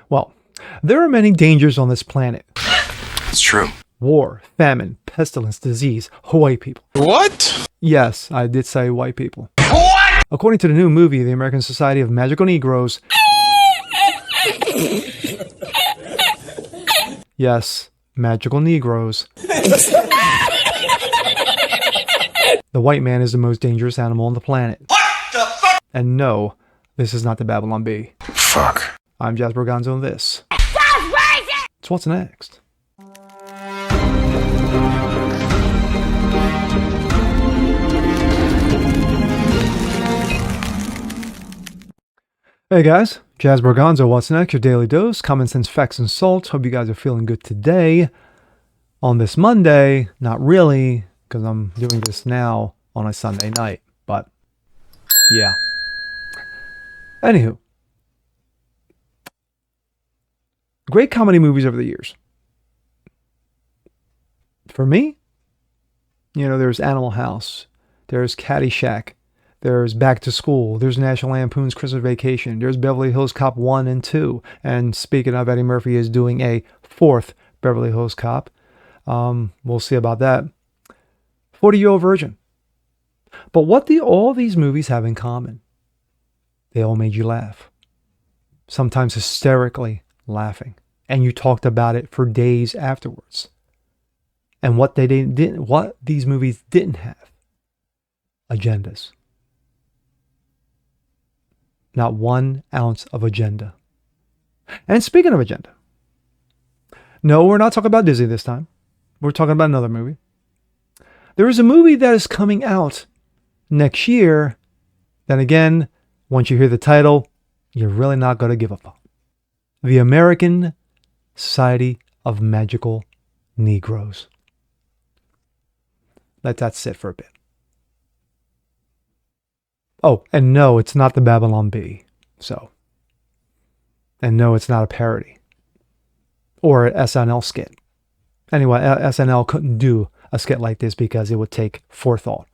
Well, there are many dangers on this planet. It's true. War, famine, pestilence, disease, Hawaii people. What? Yes, I did say white people. What? According to the new movie, The American Society of Magical Negroes. Yes, magical Negroes. The white man is the most dangerous animal on the planet. What the fuck? And no, this is not the Babylon Bee. Fuck. I'm Jasper Gonzo, and this. It's What's Next. Hey guys, Jasper Gonzo, What's Next? Your daily dose, common sense, facts, and salt. Hope you guys are feeling good today. On this Monday, not really, because I'm doing this now on a Sunday night, but yeah. Anywho, great comedy movies over the years. For me, there's Animal House, there's Caddyshack, there's Back to School, there's National Lampoon's Christmas Vacation, there's Beverly Hills Cop 1 and 2. And speaking of, Eddie Murphy is doing a fourth Beverly Hills Cop. We'll see about that. 40-Year-Old Virgin. But what do all these movies have in common? They all made you laugh. Sometimes hysterically laughing. And you talked about it for days afterwards. And what these movies didn't have? Agendas. Not 1 ounce of agenda. And speaking of agenda, no, we're not talking about Disney this time. We're talking about another movie. There is a movie that is coming out next year. Then again, once you hear the title, you're really not going to give a fuck. The American Society of Magical Negroes. Let that sit for a bit. Oh, and no, it's not the Babylon Bee. And no, it's not a parody. Or an SNL skit. Anyway, SNL couldn't do a skit like this because it would take forethought.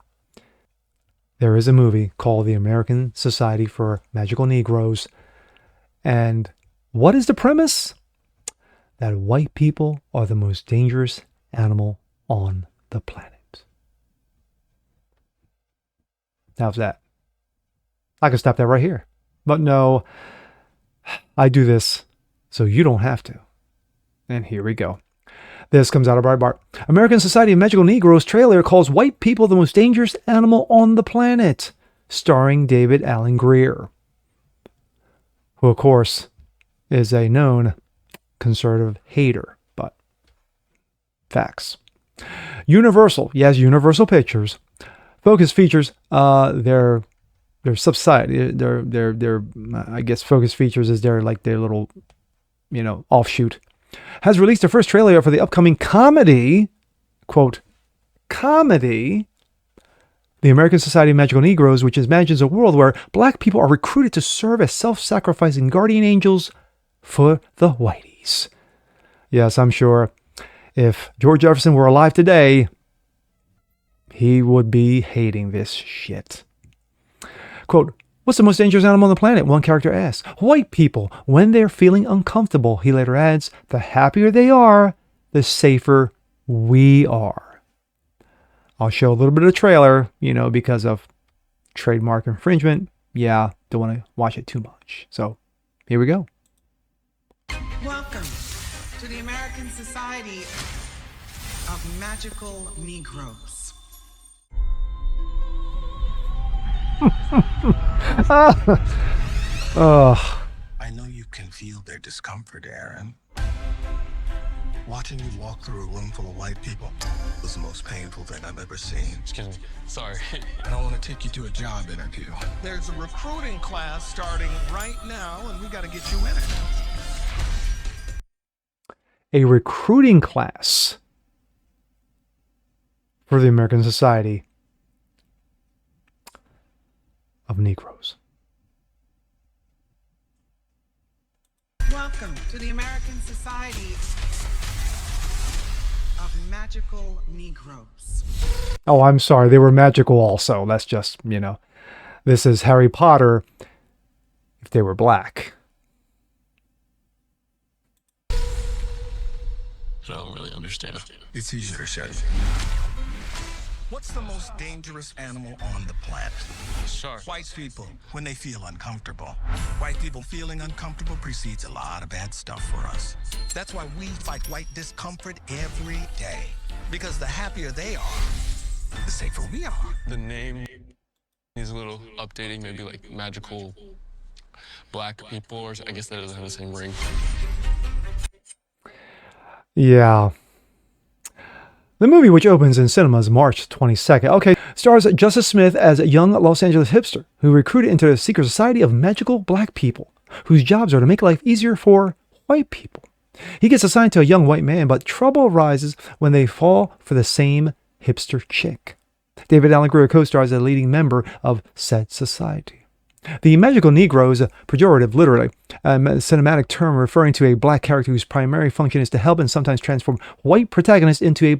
There is a movie called The American Society for Magical Negroes. And what is the premise? That white people are the most dangerous animal on the planet. How's that? I could stop that right here. But no, I do this so you don't have to. And here we go. This comes out of Breitbart. American Society of Magical Negroes trailer calls white people the most dangerous animal on the planet, starring David Alan Grier, who, of course, is a known conservative hater, but facts. Universal, yes, Universal Pictures. Focus Features, their subside, their I guess Focus Features is their little, offshoot, has released the first trailer for the upcoming comedy, quote, comedy, The American Society of Magical Negroes, which imagines a world where black people are recruited to serve as self-sacrificing guardian angels for the whiteys. Yes, I'm sure if George Jefferson were alive today, he would be hating this shit. Quote, what's the most dangerous animal on the planet? One character asks. White people, when they're feeling uncomfortable. He later adds, the happier they are, the safer we are. I'll show a little bit of the trailer, because of trademark infringement. Yeah, don't want to watch it too much. So, here we go. Welcome to the American Society of Magical Negroes. I know you can feel their discomfort, Aaron. Watching you walk through a room full of white people was the most painful thing I've ever seen. Excuse me. Sorry. I want to take you to a job interview. There's a recruiting class starting right now, and we got to get you in it. A recruiting class for the American Society of Negroes. Welcome to the American Society of Magical Negroes. Oh, I'm sorry. They were magical also. That's just, this is Harry Potter if they were black. I don't really understand. It's easier to say. What's the most dangerous animal on the planet? Shark. White people, when they feel uncomfortable. White people feeling uncomfortable precedes a lot of bad stuff for us. That's why we fight white discomfort every day. Because the happier they are, the safer we are. The name needs a little updating, maybe like magical black people, or I guess that doesn't have the same ring. Yeah. The movie, which opens in cinemas March 22nd, stars Justice Smith as a young Los Angeles hipster who recruited into a secret society of magical black people whose jobs are to make life easier for white people. He gets assigned to a young white man, but trouble arises when they fall for the same hipster chick. David Allen Greer co-stars as a leading member of said society. The magical Negroes, a pejorative, literally, a cinematic term referring to a black character whose primary function is to help and sometimes transform white protagonists into a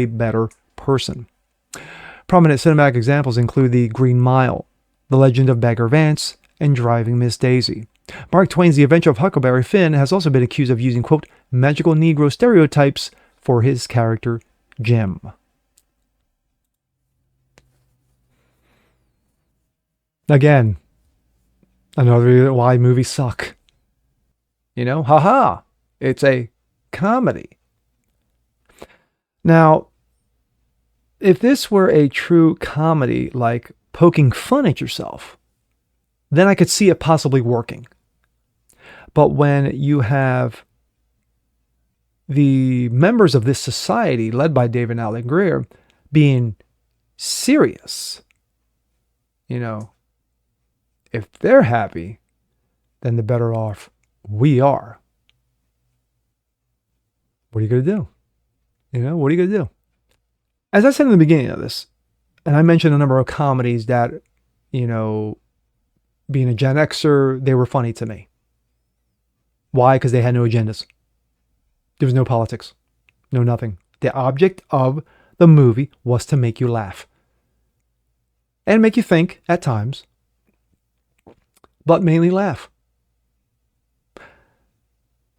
better person. Prominent cinematic examples include The Green Mile, The Legend of Bagger Vance, and Driving Miss Daisy. Mark Twain's The Adventure of Huckleberry Finn has also been accused of using, quote, magical Negro stereotypes for his character Jim. Again, another reason why movies suck. You know, haha, it's a comedy. Now, if this were a true comedy, like poking fun at yourself, then I could see it possibly working. But when you have the members of this society, led by David Allen Greer, being serious, you know, if they're happy, then the better off we are. What are you going to do? You know, what are you going to do? As I said in the beginning of this, and I mentioned a number of comedies that, you know, being a Gen Xer, they were funny to me. Why? Because they had no agendas. There was no politics. No nothing. The object of the movie was to make you laugh. And make you think at times. But mainly laugh.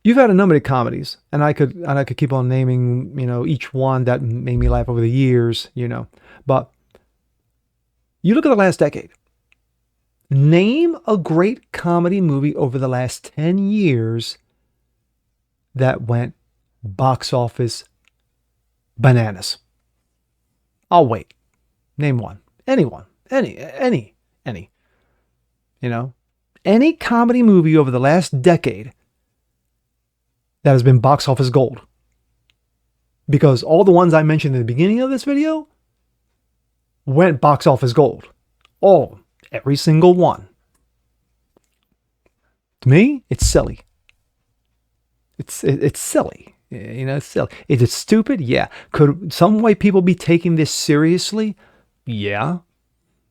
You've had a number of comedies, and I could keep on naming, you know, each one that made me laugh over the years, you know. But you look at the last decade. Name a great comedy movie over the last 10 years that went box office bananas. I'll wait. Name one. Anyone. Any. You know? Any comedy movie over the last decade that has been box office gold. Because all the ones I mentioned in the beginning of this video went box office gold. All. Every single one. To me, it's silly. It's silly. You know, it's silly. Is it stupid? Yeah. Could some white people be taking this seriously? Yeah.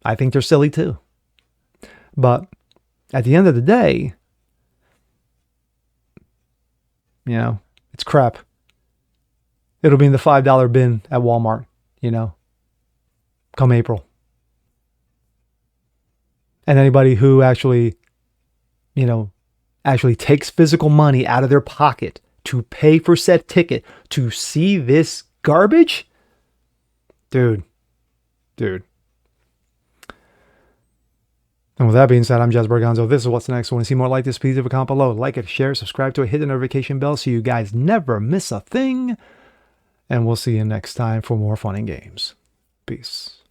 I think they're silly too. But at the end of the day, you know, it's crap. It'll be in the $5 bin at Walmart, you know, come April. And anybody who actually, you know, actually takes physical money out of their pocket to pay for said ticket to see this garbage, dude. And with that being said, I'm Jazz Berganzo. This is What's Next. Want to see more like this? Please leave a comment below. Like it, share, subscribe to it, hit the notification bell so you guys never miss a thing. And we'll see you next time for more fun and games. Peace.